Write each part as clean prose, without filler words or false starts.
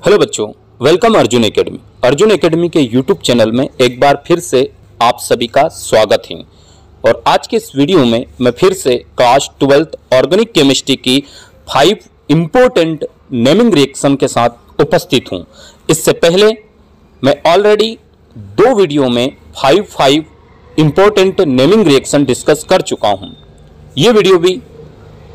Hello बच्चों, welcome Arjun academy. Arjun academy के YouTube channel में एक बार फिर से आप सभी का स्वागत है। और आज के इस वीडियो में मैं फिर से क्लास 12th ऑर्गेनिक केमिस्ट्री की 5 इंपॉर्टेंट नेमिंग रिएक्शन के साथ उपस्थित हूं। इससे पहले मैं ऑलरेडी 2 वीडियो में 5 इंपॉर्टेंट नेमिंग रिएक्शन डिस्कस कर चुका हूं। ये वीडियो भी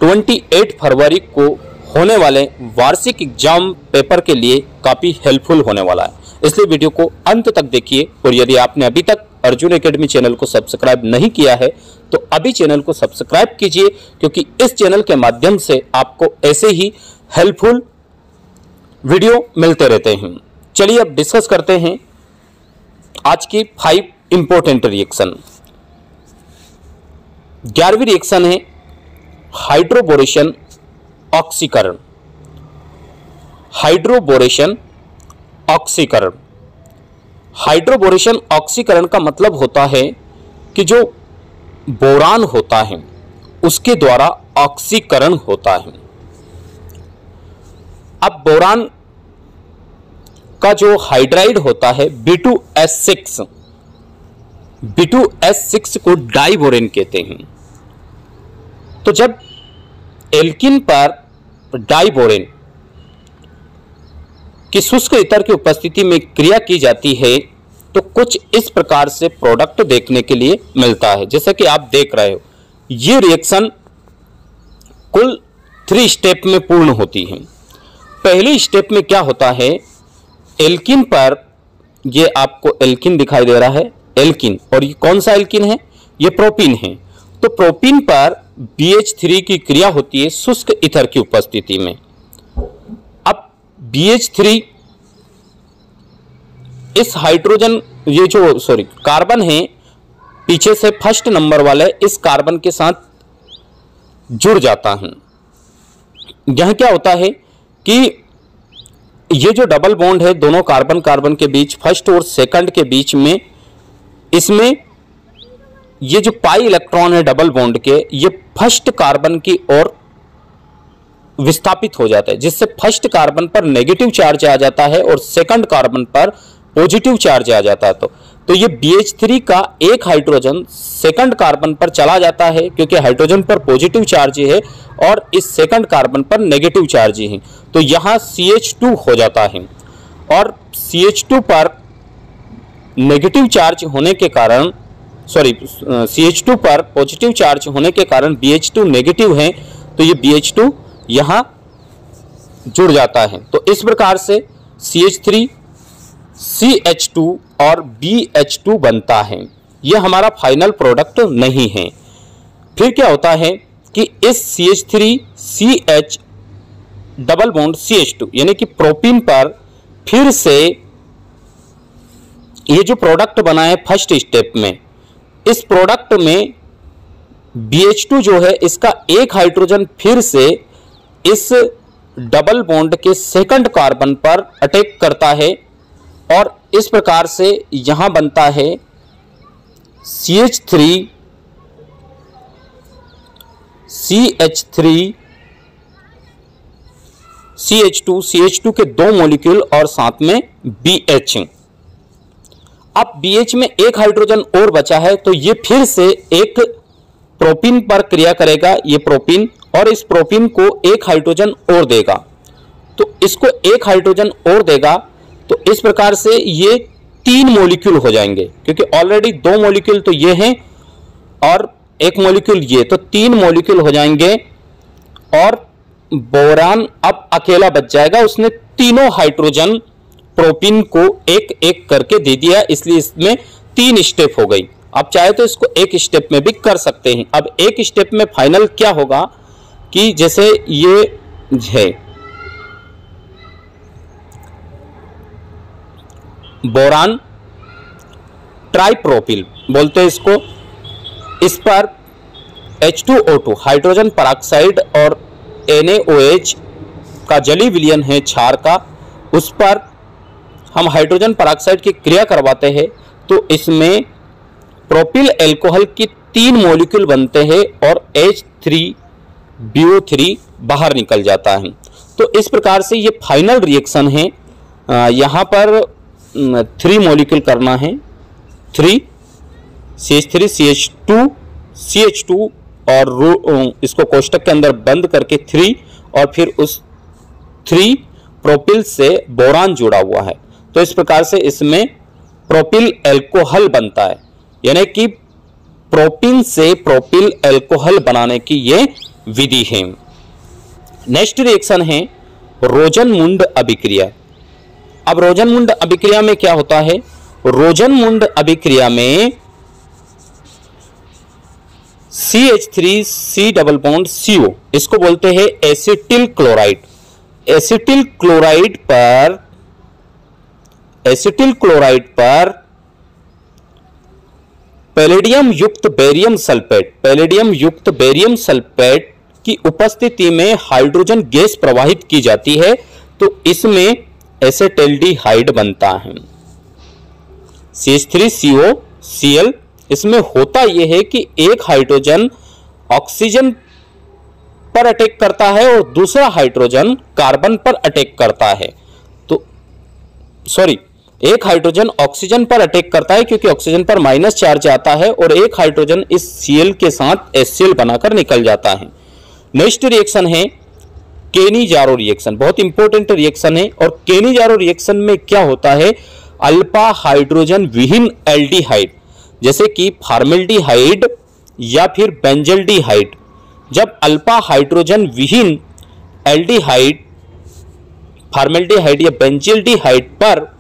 28 फरवरी को होने वाले वार्षिक एग्जाम पेपर के लिए काफ़ी हेल्पफुल होने वाला है, इसलिए वीडियो को अंत तक देखिए। और यदि आपने अभी तक अर्जुन एकेडमी चैनल को सब्सक्राइब नहीं किया है तो अभी चैनल को सब्सक्राइब कीजिए, क्योंकि इस चैनल के माध्यम से आपको ऐसे ही हेल्पफुल वीडियो मिलते रहते हैं। चलिए अब डिस्कस करते हैं आज की 5 इंपॉर्टेंट रिएक्शन। 11वीं रिएक्शन है हाइड्रोबोरेशन ऑक्सीकरण। हाइड्रोबोरेशन ऑक्सीकरण। हाइड्रोबोरेशन ऑक्सीकरण का मतलब होता है कि जो बोरान होता है उसके द्वारा ऑक्सीकरण होता है। अब बोरान का जो हाइड्राइड होता है B2S6, B2S6 को डाइबोरेन कहते हैं। तो जब एल्किन पर डाइबोरेन की शुष्क ईथर की उपस्थिति में क्रिया की जाती है तो कुछ इस प्रकार से प्रोडक्ट देखने के लिए मिलता है। जैसा कि आप देख रहे हो, ये रिएक्शन कुल 3 स्टेप में पूर्ण होती है। पहली स्टेप में क्या होता है, एल्किन पर, ये आपको एल्किन दिखाई दे रहा है, एल्किन, और ये कौन सा एल्किन है, ये प्रोपीन है। तो प्रोपीन पर BH3 की क्रिया होती है शुष्क ईथर की उपस्थिति में। अब BH3 इस हाइड्रोजन, ये जो कार्बन है पीछे से फर्स्ट नंबर वाले, इस कार्बन के साथ जुड़ जाता है। यह क्या होता है कि ये जो डबल बॉन्ड है दोनों कार्बन कार्बन के बीच, फर्स्ट और सेकंड के बीच में, इसमें ये जो पाई इलेक्ट्रॉन है डबल बॉन्ड के, ये फर्स्ट कार्बन की ओर विस्थापित हो जाता है, जिससे फर्स्ट कार्बन पर नेगेटिव चार्ज आ जाता है और सेकंड कार्बन पर पॉजिटिव चार्ज आ जाता है। तो ये BH3 का एक हाइड्रोजन सेकंड कार्बन पर चला जाता है, क्योंकि हाइड्रोजन पर पॉजिटिव चार्ज है और इस सेकंड कार्बन पर नेगेटिव चार्ज है। तो यहाँ CH2 हो जाता है, और CH2 पर नेगेटिव चार्ज होने के कारण, CH2 पर पॉजिटिव चार्ज होने के कारण BH2 नेगेटिव है, तो ये BH2 यहाँ जुड़ जाता है। तो इस प्रकार से CH3 CH2 और BH2 बनता है। यह हमारा फाइनल प्रोडक्ट नहीं है। फिर क्या होता है कि इस CH3 CH double bond CH2 यानी कि प्रोपीन पर फिर से ये जो प्रोडक्ट बना है फर्स्ट स्टेप में, इस प्रोडक्ट में BH2 जो है इसका एक हाइड्रोजन फिर से इस डबल बॉन्ड के सेकंड कार्बन पर अटैक करता है, और इस प्रकार से यहां बनता है CH3 CH3 CH2 CH2 के 2 मॉलिक्यूल और साथ में BH। अब BH में एक हाइड्रोजन और बचा है, तो ये फिर से एक प्रोपीन पर क्रिया करेगा, ये प्रोपीन, और इस प्रोपीन को एक हाइड्रोजन और देगा। तो इसको एक हाइड्रोजन और देगा, तो इस प्रकार से ये 3 मॉलिक्यूल हो जाएंगे, क्योंकि ऑलरेडी 2 मॉलिक्यूल तो ये हैं और एक मॉलिक्यूल ये, तो 3 मॉलिक्यूल हो जाएंगे। और बोरान अब अकेला बच जाएगा, उसने तीनों हाइड्रोजन प्रोपीन को एक एक करके दे दिया, इसलिए इसमें 3 स्टेप हो गई। आप चाहे तो इसको एक स्टेप में भी कर सकते हैं। अब एक स्टेप में फाइनल क्या होगा कि जैसे ये है बोरान ट्राइप्रोपिल बोलते हैं इसको, इस पर H2O2 हाइड्रोजन पेरोक्साइड और NaOH का जलीय विलयन है क्षार का, उस पर हम हाइड्रोजन पेरोक्साइड की क्रिया करवाते हैं, तो इसमें प्रोपिल एल्कोहल की 3 मॉलिक्यूल बनते हैं और H3BO3 बाहर निकल जाता है। तो इस प्रकार से ये फाइनल रिएक्शन है यहाँ पर 3 मॉलिक्यूल करना है, 3 CH3 CH2 और इसको कोष्टक के अंदर बंद करके 3 और फिर उस 3 प्रोपिल से बोरान जुड़ा हुआ है। तो इस प्रकार से इसमें प्रोपिल एल्कोहल बनता है, यानी कि प्रोपिन से प्रोपिल एल्कोहल बनाने की ये विधि है। नेक्स्ट रिएक्शन है रोजनमुंड अभिक्रिया। अब रोजनमुंड अभिक्रिया में क्या होता है? रोजनमुंड अभिक्रिया में CH3C डबल बॉन्ड CO, इसको बोलते हैं एसिटिल क्लोराइड। एसिटिल क्लोराइड पर पैलेडियम युक्त बेरियम सल्फेट की उपस्थिति में हाइड्रोजन गैस प्रवाहित की जाती है, तो इसमें एसेटल्डिहाइड बनता है। CH3COCl, इसमें होता यह है कि एक हाइड्रोजन ऑक्सीजन पर अटैक करता है और दूसरा हाइड्रोजन कार्बन पर अटैक करता है। तो एक हाइड्रोजन ऑक्सीजन पर अटैक करता है क्योंकि ऑक्सीजन पर माइनस चार्ज आता है, और एक हाइड्रोजन इस Cl के साथ HCl बनाकर निकल जाता है। नेक्स्ट रिएक्शन है केनी-जारो रिएक्शन। बहुत इंपॉर्टेंट रिएक्शन है। और केनी-जारो रिएक्शन में क्या होता है? अल्फा हाइड्रोजन विहीन एल्डिहाइड, जैसे कि फॉर्मेल्डिहाइड या फिर बेंजल्डिहाइड। जब अल्फा हाइड्रोजन विहीन एल्डिहाइड, फॉर्मेल्डिहाइड या बेंजल्डिहाइड पर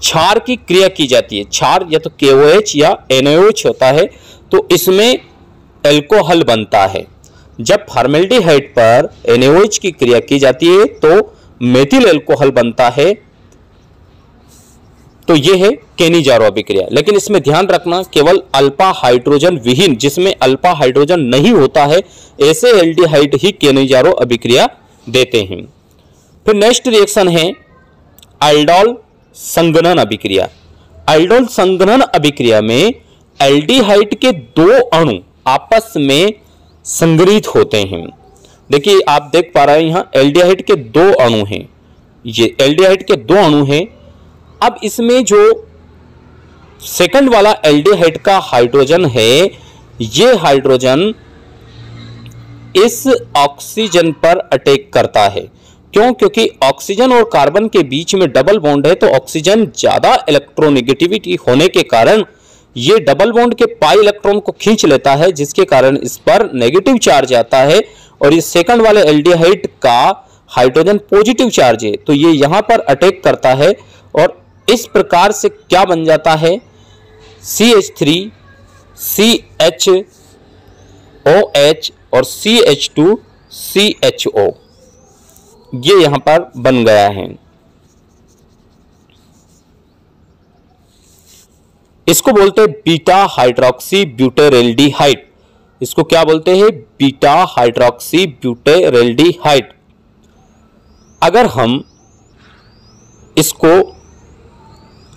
क्षार की क्रिया की जाती है, क्षार या तो KOH या NaOH होता है, तो इसमें एल्कोहल बनता है। जब फॉर्मेल्डिहाइड पर NaOH की क्रिया की जाती है तो मेथिल एल्कोहल बनता है। तो यह है केनी-जारो अभिक्रिया। लेकिन इसमें ध्यान रखना, केवल अल्फा हाइड्रोजन विहीन, जिसमें अल्फा हाइड्रोजन नहीं होता है, ऐसे एल्डिहाइड ही केनी-जारो अभिक्रिया देते हैं। फिर नेक्स्ट रिएक्शन है एल्डोल संघनन अभिक्रिया। एल्डोल संघनन अभिक्रिया में एल्डिहाइड के 2 अणु आपस में संग्रहित होते हैं। देखिए, आप देख पा रहे हैं यहां एल्डिहाइड के 2 अणु हैं। ये एल्डिहाइड के 2 अणु हैं। अब इसमें जो सेकंड वाला एल्डिहाइड का हाइड्रोजन है, ये हाइड्रोजन इस ऑक्सीजन पर अटैक करता है। क्यों? क्योंकि ऑक्सीजन और कार्बन के बीच में डबल बॉन्ड है, तो ऑक्सीजन ज्यादा इलेक्ट्रोनेगेटिविटी होने के कारण ये डबल बॉन्ड के पाई इलेक्ट्रॉन को खींच लेता है, जिसके कारण इस पर नेगेटिव चार्ज आता है। और इस सेकंड वाले एल्डिहाइड का हाइड्रोजन पॉजिटिव चार्ज है, तो ये यहां पर अटैक करता है और इस प्रकार से क्या बन जाता है? CH3 CHOH और CH2 CHO, ये यहां पर बन गया है। इसको बोलते हैं बीटा हाइड्रोक्सी ब्यूटेरेल्डिहाइड। इसको क्या बोलते हैं? Beta hydroxy butyraldehyde. अगर हम इसको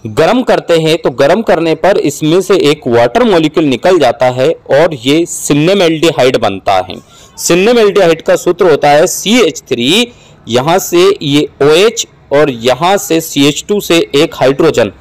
गर्म करते हैं तो गर्म करने पर इसमें से एक वाटर मॉलिक्यूल निकल जाता है और ये सिन्नेमेल्डिहाइड बनता है। सिन्नेमेल्डिहाइड का सूत्र होता है CH3, यहां से ये OH और यहां से CH2 से एक हाइड्रोजन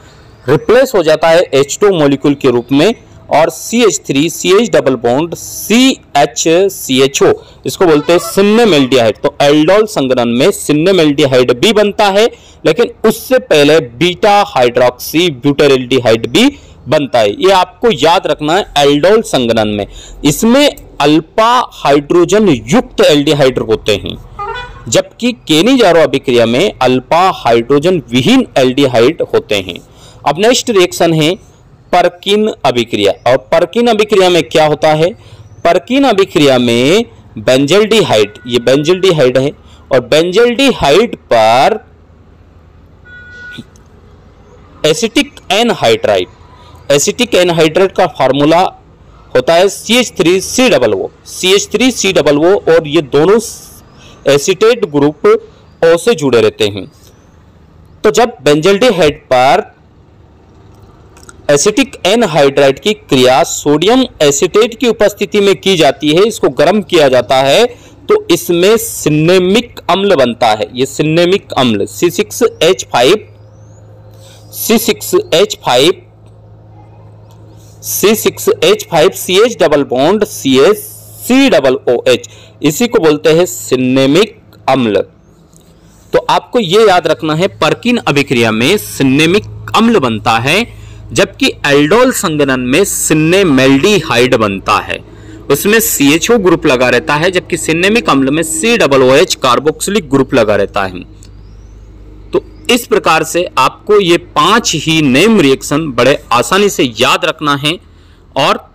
रिप्लेस हो जाता है H2 मॉलिक्यूल के रूप में, और CH3 CH double bond CHCHO, इसको बोलते हैं सिन्नेमेल्डिहाइड। तो एल्डोल संघनन में सिन्नेमेल्डिहाइड भी बनता है, लेकिन उससे पहले बीटा हाइड्रोक्सी ब्यूटेरेल्डिहाइड भी बनता है। ये आपको याद रखना है एल्डोल संघनन में। इसमें अल्फा हाइड्रोजन युक्त एल्डिहाइड होते हैं, जबकि केनी-जारो अभिक्रिया में अल्फा हाइड्रोजन विहीन एल्डिहाइड होते हैं। अब नेक्स्ट रिएक्शन है परकिन अभिक्रिया। और परकिन अभिक्रिया में क्या होता है? परकिन अभिक्रिया में बेंजल्डिहाइड, ये बेंजल्डिहाइड है, और बेंजल्डिहाइड पर एसिटिक एनहाइड्राइड, एसिटिक एनहाइड्राइड का फार्मूला होता है CH3COO, CH3COO, और ये दोनों एसिटेट ग्रुप O से जुड़े रहते हैं। तो जब बेंजल्डिहाइड पर एसिटिक एनहाइड्राइड की क्रिया सोडियम एसिटेट की उपस्थिति में की जाती है, इसको गर्म किया जाता है, तो इसमें सिनेमिक अम्ल बनता है। ये सिनेमिक अम्ल C6H5 CH double bond COOH, इसी को बोलते हैं सिनेमिक अम्ल। तो आपको ये याद रखना है, पर्किन अभिक्रिया में सिनेमिक अम्ल बनता है, जबकि एल्डोल संघनन में सिनेमेल्डिहाइड बनता है, उसमें CHO ग्रुप लगा रहता है, जबकि सिनेमिक अम्ल में COOH कार्बोक्सिलिक ग्रुप लगा रहता है। तो इस प्रकार से आपको ये 5 ही नेम रिएक्शन बड़े आसानी से याद रखना है और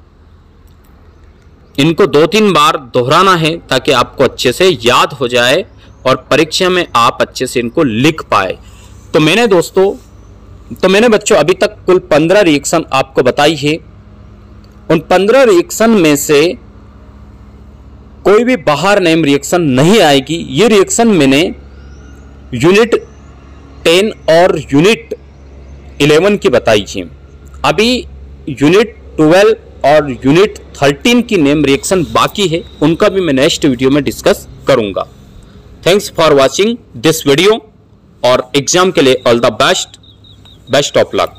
इनको 2-3 बार दोहराना है ताकि आपको अच्छे से याद हो जाए और परीक्षा में आप अच्छे से इनको लिख पाए। तो मैंने बच्चों अभी तक कुल 15 रिएक्शन आपको बताई है। उन 15 रिएक्शन में से कोई भी बाहर नेम रिएक्शन नहीं आएगी। ये रिएक्शन मैंने यूनिट 10 और यूनिट 11 की बताई है। अभी यूनिट 12 और यूनिट 13 की नेम रिएक्शन बाकी है, उनका भी मैं नेक्स्ट वीडियो में डिस्कस करूंगा। Thanks for watching this video और एग्जाम के लिए all the best of luck.